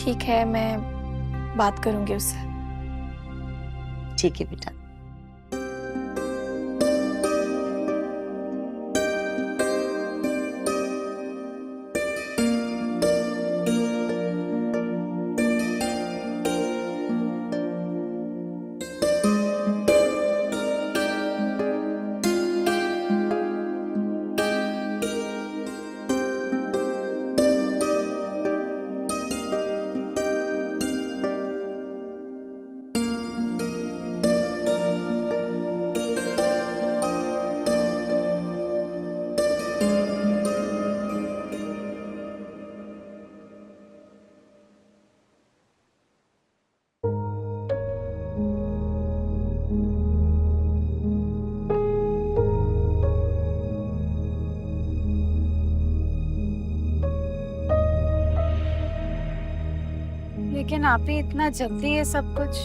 ठीक है, मैं बात करूंगी उससे। ठीक है बेटा। लेकिन आप ही इतना जल्दी ये सब कुछ,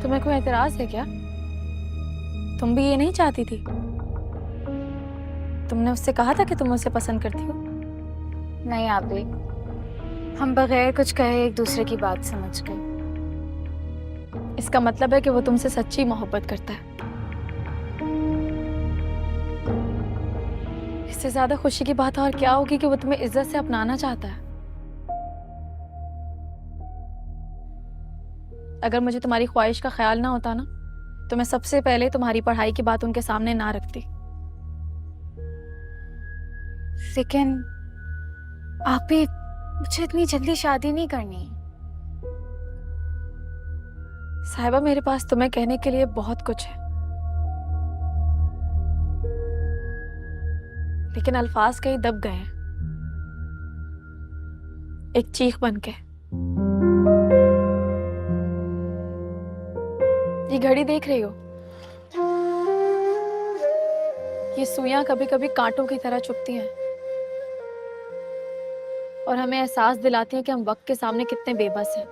तुम्हें कोई एतराज है क्या? तुम भी ये नहीं चाहती थी? तुमने उससे कहा था कि तुम उसे पसंद करती हो। नहीं आप भी, हम बगैर कुछ कहे एक दूसरे की बात समझ गए। इसका मतलब है कि वो तुमसे सच्ची मोहब्बत करता है। इससे ज्यादा खुशी की बात और क्या होगी कि वो तुम्हें इज्जत से अपनाना चाहता है। अगर मुझे तुम्हारी ख्वाहिश का ख्याल ना होता ना, तो मैं सबसे पहले तुम्हारी पढ़ाई की बात उनके सामने ना रखती। लेकिन आप भी, मुझे इतनी जल्दी शादी नहीं करनी। साहिबा, मेरे पास तुम्हें कहने के लिए बहुत कुछ है, लेकिन अल्फाज कहीं दब गए हैं, एक चीख बन के। ये घड़ी देख रही हो? ये सुइयां कभी कभी कांटों की तरह चुभती हैं और हमें एहसास दिलाती हैं कि हम वक्त के सामने कितने बेबस हैं।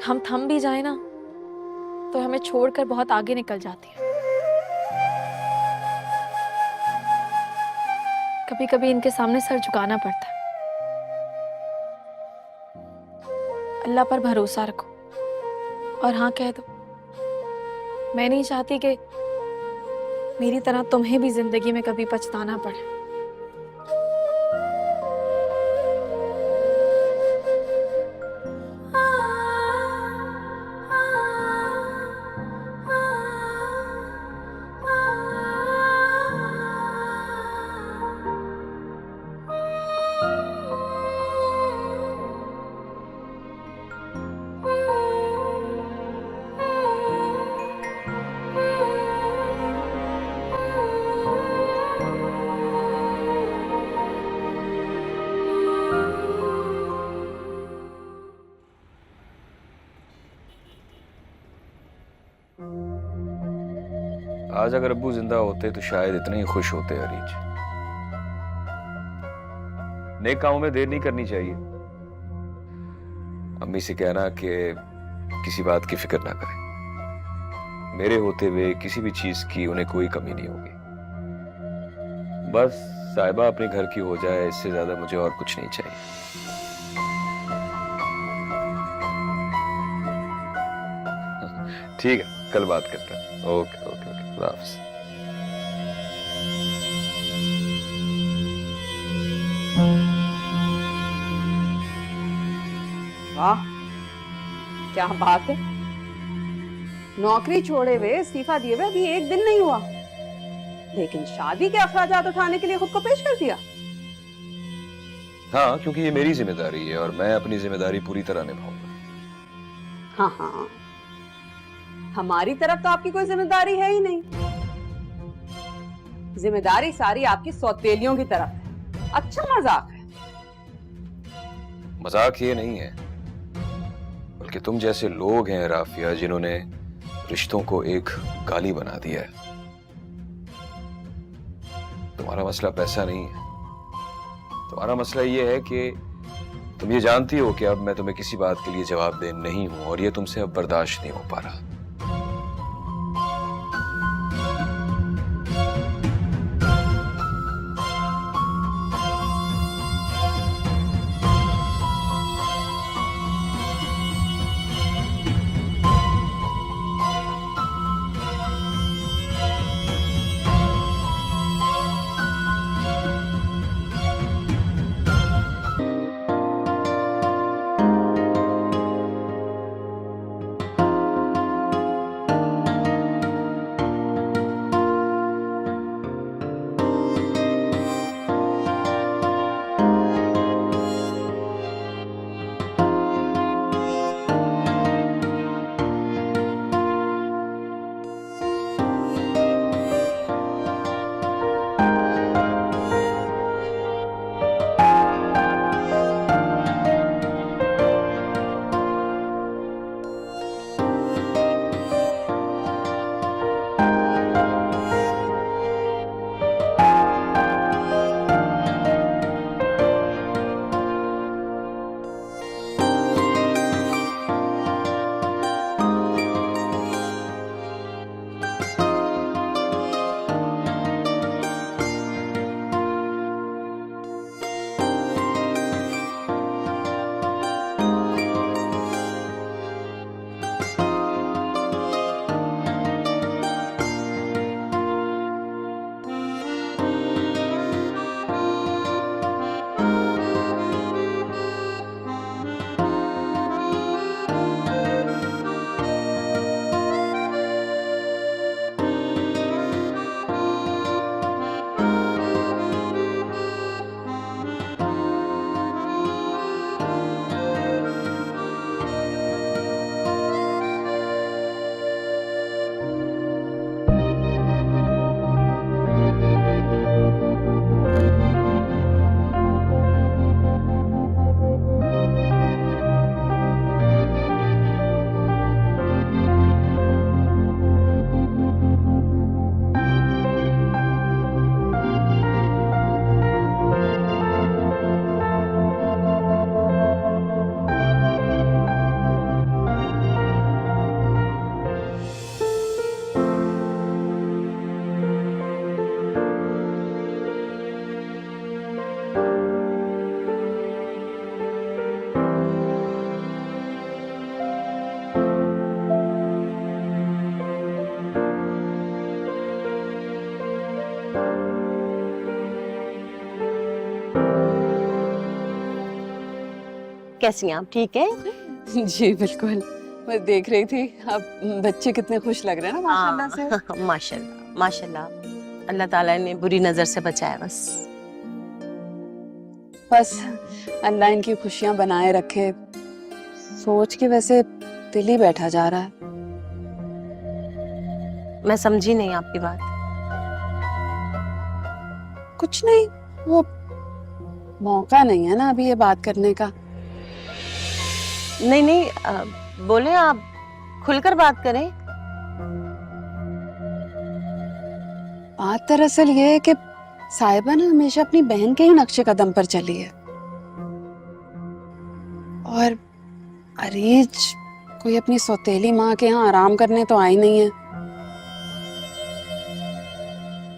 हम थम भी जाए ना, तो हमें छोड़कर बहुत आगे निकल जाती हैं। कभी कभी इनके सामने सर झुकाना पड़ता है। अल्लाह पर भरोसा रखो और हाँ कह दो। मैं नहीं चाहती कि मेरी तरह तुम्हें भी जिंदगी में कभी पछताना पड़े। आज अगर अब्बू जिंदा होते तो शायद इतने ही खुश होते। अरीज, नेक कामों में देर नहीं करनी चाहिए। अम्मी से कहना कि किसी बात की फिक्र ना करें। मेरे होते हुए किसी भी चीज की उन्हें कोई कमी नहीं होगी। बस साहिबा अपने घर की हो जाए, इससे ज्यादा मुझे और कुछ नहीं चाहिए। ठीक है, कल बात करते हैं। ओके ओके ओके, खुदा हाफिज़। वाह, क्या बात है। नौकरी छोड़े हुए, इस्तीफा दिए हुए अभी एक दिन नहीं हुआ, लेकिन शादी के अखराजात उठाने के लिए खुद को पेश कर दिया। हाँ, क्योंकि ये मेरी जिम्मेदारी है और मैं अपनी जिम्मेदारी पूरी तरह निभाऊंगा। हाँ हाँ, हमारी तरफ तो आपकी कोई जिम्मेदारी है ही नहीं। जिम्मेदारी सारी आपकी सौतेलियों की तरफ है। अच्छा मजाक है। मजाक ये नहीं है, बल्कि तुम जैसे लोग हैं राफिया, जिन्होंने रिश्तों को एक गाली बना दिया है। तुम्हारा मसला पैसा नहीं है, तुम्हारा मसला ये है कि तुम ये जानती हो कि अब मैं तुम्हें किसी बात के लिए जवाबदेह नहीं हूं और ये तुमसे अब बर्दाश्त नहीं हो पा रहा। कैसी हैं आप, ठीक है? जी बिल्कुल, मैं देख रही थी अब बच्चे कितने खुश लग रहे हैं ना माशाल्लाह से। हाँ, माशाल्लाह माशाल्लाह, अल्लाह ताला ने बुरी नजर से बचाया बस। बस अल्लाह इनकी खुशियां बनाए रखे, सोच के वैसे दिल ही बैठा जा रहा है। मैं समझी नहीं आपकी बात। कुछ नहीं, वो मौका नहीं है ना अभी ये बात करने का। नहीं नहीं, बोले आप, खुलकर बात करें। बात दरअसल ये है कि साहिबा ना हमेशा अपनी बहन के ही नक्शे कदम पर चली है, और अरीज कोई अपनी सौतेली माँ के यहाँ आराम करने तो आई नहीं है।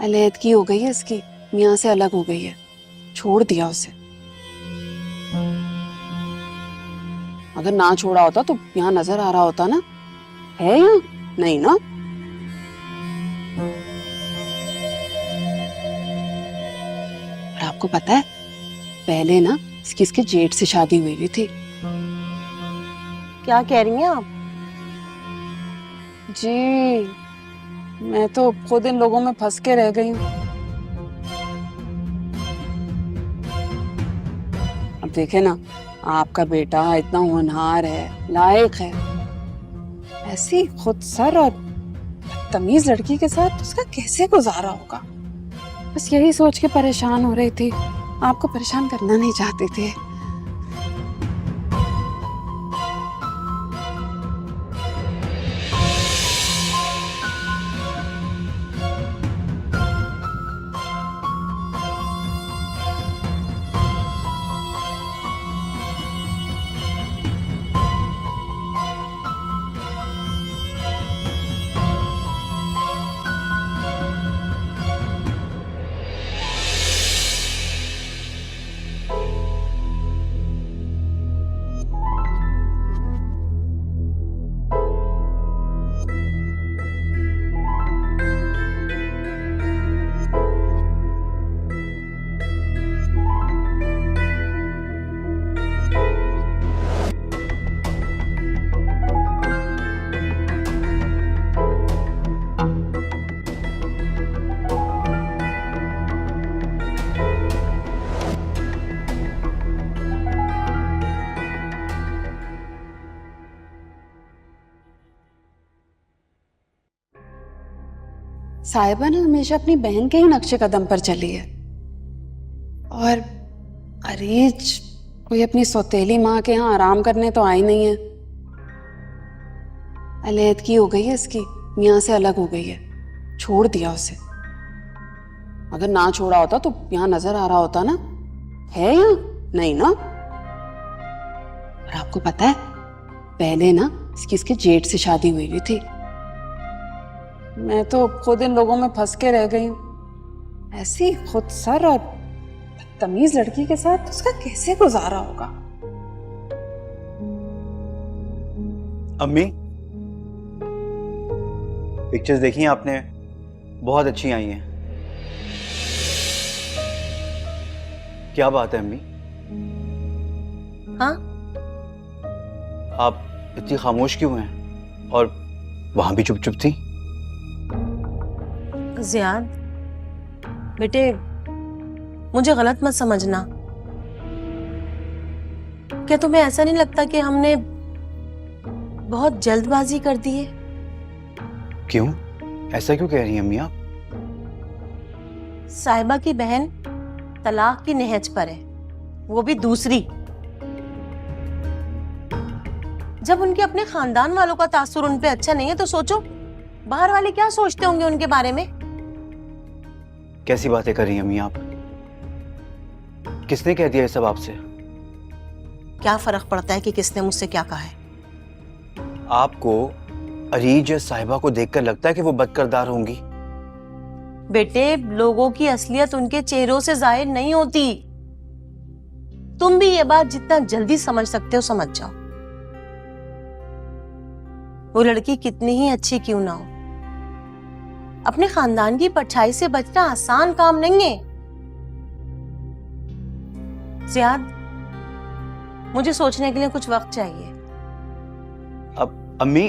अलैदगी हो गई है इसकी, मियाँ से अलग हो गई है, छोड़ दिया उसे। अगर ना छोड़ा होता तो यहाँ नजर आ रहा होता ना, है यहाँ नहीं ना। और आपको पता है पहले ना इसकी जेठ से शादी हुई थी। क्या कह रही हैं आप? जी मैं तो खुद इन लोगों में फंस के रह गई हूँ। अब देखे ना, आपका बेटा इतना होनहार है, लायक है, ऐसी खुदसर और तमीज लड़की के साथ उसका कैसे गुजारा होगा। बस यही सोच के परेशान हो रही थी, आपको परेशान करना नहीं चाहते थे। साहिबा ना हमेशा अपनी बहन के ही नक्शे कदम पर चली है, और अरीज कोई अपनी सौतेली माँ के यहाँ आराम करने तो आई नहीं है। अलैदगी हो गई है इसकी, मियाँ से अलग हो गई है, छोड़ दिया उसे। अगर ना छोड़ा होता तो यहाँ नजर आ रहा होता ना, है यहाँ नहीं ना। और आपको पता है पहले ना इसकी जेठ से शादी हुई थी। मैं तो खुद इन लोगों में फंस के रह गई हूँ, ऐसी खुदसर और तमीज लड़की के साथ उसका कैसे गुजारा होगा। अम्मी, पिक्चर्स देखी हैं आपने? बहुत अच्छी आई हैं। क्या बात है अम्मी? हाँ, आप इतनी खामोश क्यों हैं? और वहां भी चुप चुप थी। जियाद बेटे, मुझे गलत मत समझना। क्या तुम्हें ऐसा नहीं लगता कि हमने बहुत जल्दबाजी कर दी है? क्यों? ऐसा क्यों कह रही हैं अम्मी आप? साहिबा की बहन तलाक की नहज पर है, वो भी दूसरी। जब उनके अपने खानदान वालों का तासुर उन पे अच्छा नहीं है तो सोचो बाहर वाले क्या सोचते होंगे उनके बारे में। कैसी बातें कर रही हैं अम्मी आप? किसने कह दिया ये सब आपसे? क्या फर्क पड़ता है कि किसने मुझसे क्या कहा है? आपको अरीज या साहिबा को देखकर लगता है कि वो बदकिरदार होंगी? बेटे, लोगों की असलियत उनके चेहरों से जाहिर नहीं होती। तुम भी ये बात जितना जल्दी समझ सकते हो समझ जाओ। वो लड़की कितनी ही अच्छी क्यों ना हो, अपने खानदान की परछाई से बचना आसान काम नहीं है। जियाद, मुझे सोचने के लिए कुछ वक्त चाहिए। अब अम्मी,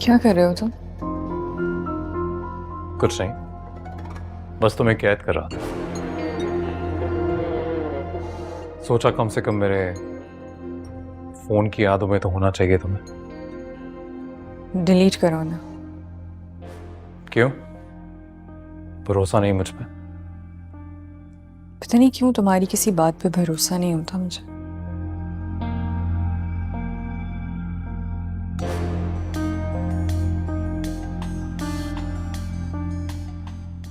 क्या कर रहे हो तुम? कुछ नहीं, बस तुम्हें कैद कर रहा था। सोचा कम से कम मेरे फोन की यादों में तो होना चाहिए तुम्हें। डिलीट करो ना। क्यों? भरोसा नहीं मुझ पे? पता नहीं क्यों तुम्हारी किसी बात पे भरोसा नहीं होता मुझे।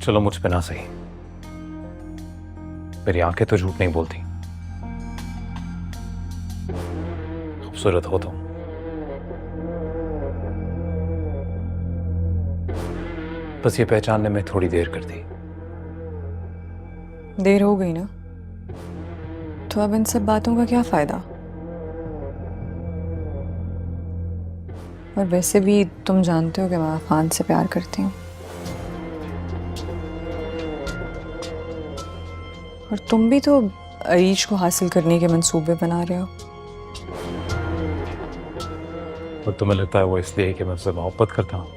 चलो मुझ पे ना सही, मेरी आंखें तो झूठ नहीं बोलती। खूबसूरत हो तुम। बस ये पहचानने में थोड़ी देर कर दी। देर हो गई ना, तो अब इन सब बातों का क्या फायदा? और वैसे भी तुम जानते हो कि मैं अफान से प्यार करती हूँ, और तुम भी तो अरीज को हासिल करने के मंसूबे बना रहे हो। और तुम्हें लगता है वो इसलिए कि मैं उससे मोहब्बत करता हूँ?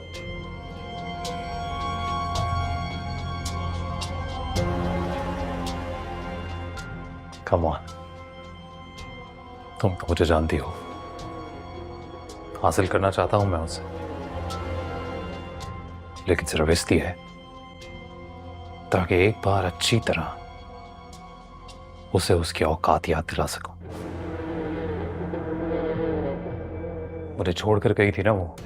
कम ऑन, तुम तो मुझे जानती हो, हासिल करना चाहता हूं मैं उसे, लेकिन सिर्फ इसलिए है ताकि एक बार अच्छी तरह उसे उसकी औकात याद दिला सकूं। मुझे छोड़कर गई थी ना वो।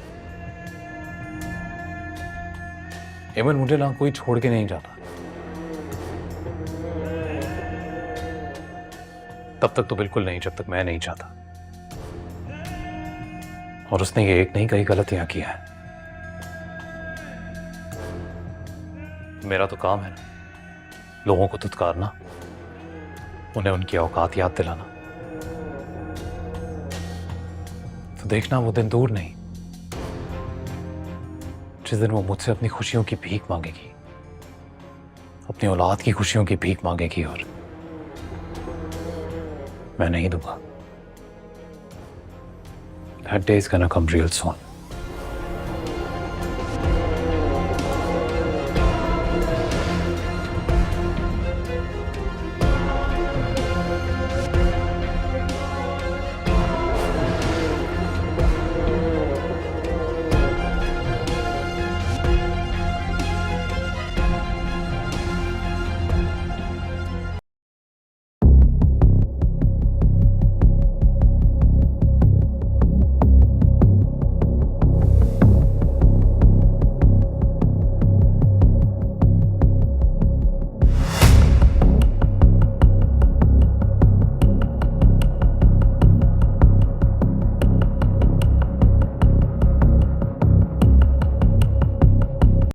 एमन, मुझे ना कोई छोड़ के नहीं जाता। तब तक तो बिल्कुल नहीं, जब तक मैं नहीं चाहता। और उसने ये एक नहीं कई गलतियां की हैं। मेरा तो काम है ना, लोगों को धुतकारना, उन्हें उनकी औकात याद दिलाना। तो देखना वो दिन दूर नहीं जिस दिन वो मुझसे अपनी खुशियों की भीख मांगेगी, अपनी औलाद की खुशियों की भीख मांगेगी, और मैं नहीं दूंगा। That day is gonna come real soon.